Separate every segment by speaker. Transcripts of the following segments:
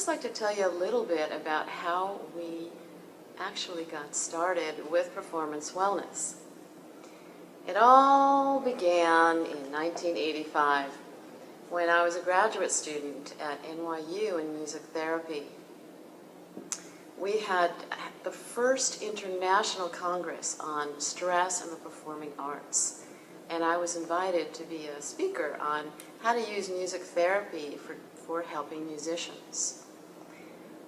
Speaker 1: just like to tell you a little bit about how we actually got started with performance wellness. It all began in 1985 when I was a graduate student at NYU in music therapy. We had the first international congress on stress and the performing arts, and I was invited to be a speaker on how to use music therapy for helping musicians.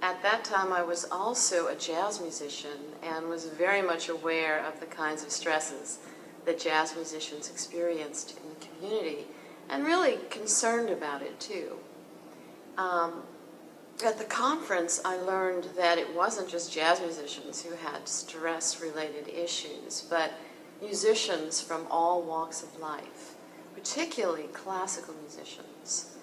Speaker 1: At that time, I was also a jazz musician and was very much aware of the kinds of stresses that jazz musicians experienced in the community, and really concerned about it too. At the conference, I learned that it wasn't just jazz musicians who had stress-related issues, but musicians from all walks of life, particularly classical musicians.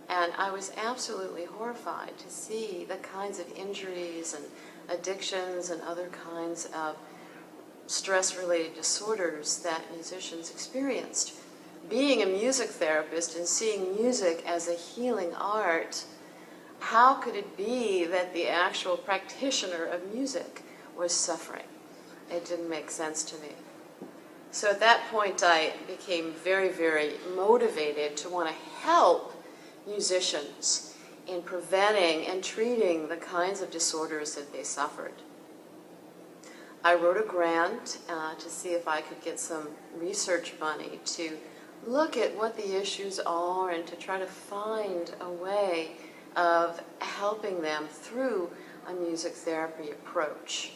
Speaker 1: And I was absolutely horrified to see the kinds of injuries and addictions and other kinds of stress-related disorders that musicians experienced. Being a music therapist and seeing music as a healing art, how could it be that the actual practitioner of music was suffering? It didn't make sense to me. So at that point, I became very, very motivated to want to help musicians in preventing and treating the kinds of disorders that they suffered. I wrote a grant to see if I could get some research money to look at what the issues are and to try to find a way of helping them through a music therapy approach.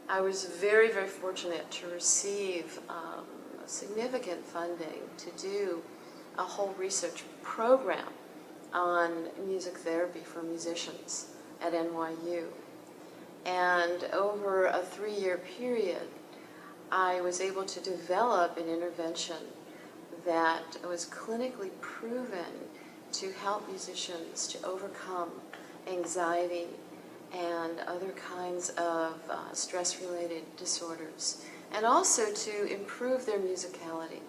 Speaker 1: I was very, very fortunate to receive significant funding to do a whole research program on music therapy for musicians at NYU. And over a 3-year period, I was able to develop an intervention that was clinically proven to help musicians to overcome anxiety and other kinds of stress-related disorders, and also to improve their musicality.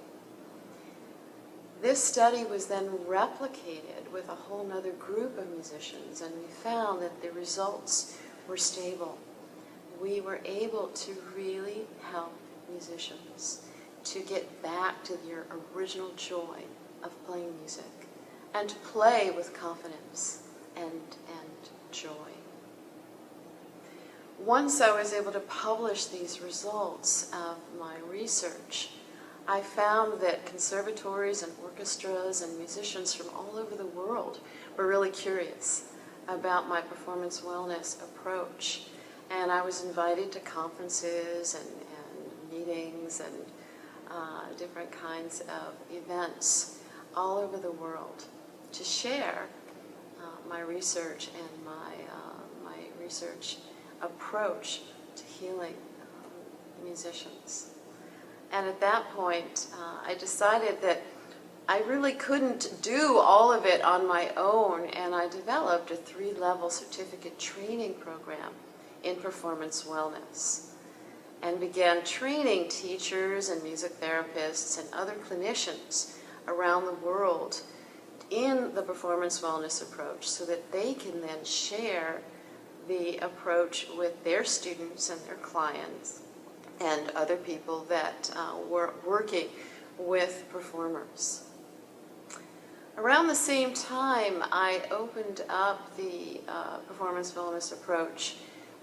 Speaker 1: This study was then replicated with a whole other group of musicians, and we found that the results were stable. We were able to really help musicians to get back to their original joy of playing music and to play with confidence and joy. Once I was able to publish these results of my research, I found that conservatories and orchestras and musicians from all over the world were really curious about my performance wellness approach. And I was invited to conferences and meetings and different kinds of events all over the world to share my research and my research approach to healing musicians. And at that point, I decided that I really couldn't do all of it on my own, and I developed a 3-level certificate training program in performance wellness and began training teachers and music therapists and other clinicians around the world in the performance wellness approach so that they can then share the approach with their students and their clients and other people that were working with performers. Around the same time, I opened up the performance wellness approach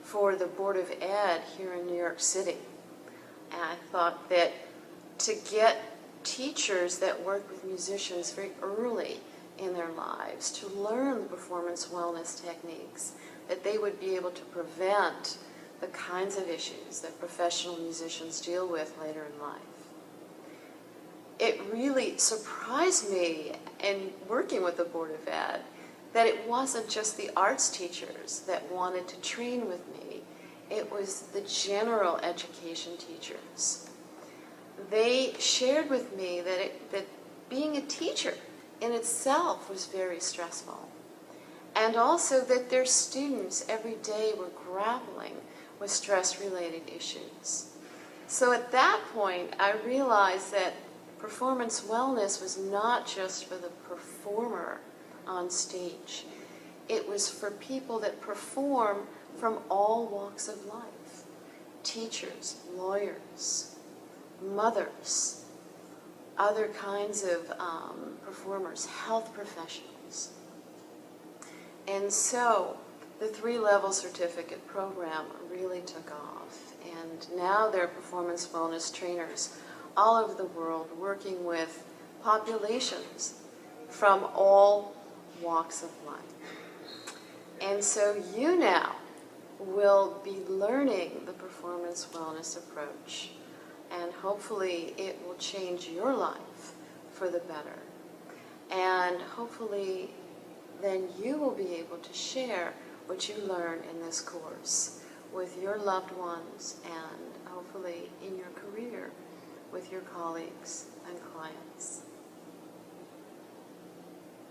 Speaker 1: for the Board of Ed here in New York City. And I thought that to get teachers that work with musicians very early in their lives to learn the performance wellness techniques, that they would be able to prevent the kinds of issues that professional musicians deal with later in life. It really surprised me in working with the Board of Ed that it wasn't just the arts teachers that wanted to train with me, it was the general education teachers. They shared with me that being a teacher in itself was very stressful, and also that their students every day were grappling with stress-related issues. So at that point, I realized that performance wellness was not just for the performer on stage. it was for people that perform from all walks of life. Teachers, lawyers, mothers, other kinds of performers, health professionals. And so the 3-level certificate program really took off. And now there are performance wellness trainers all over the world working with populations from all walks of life. And so you now will be learning the performance wellness approach, and hopefully it will change your life for the better. And hopefully then you will be able to share what you learn in this course with your loved ones and hopefully in your career with your colleagues and clients.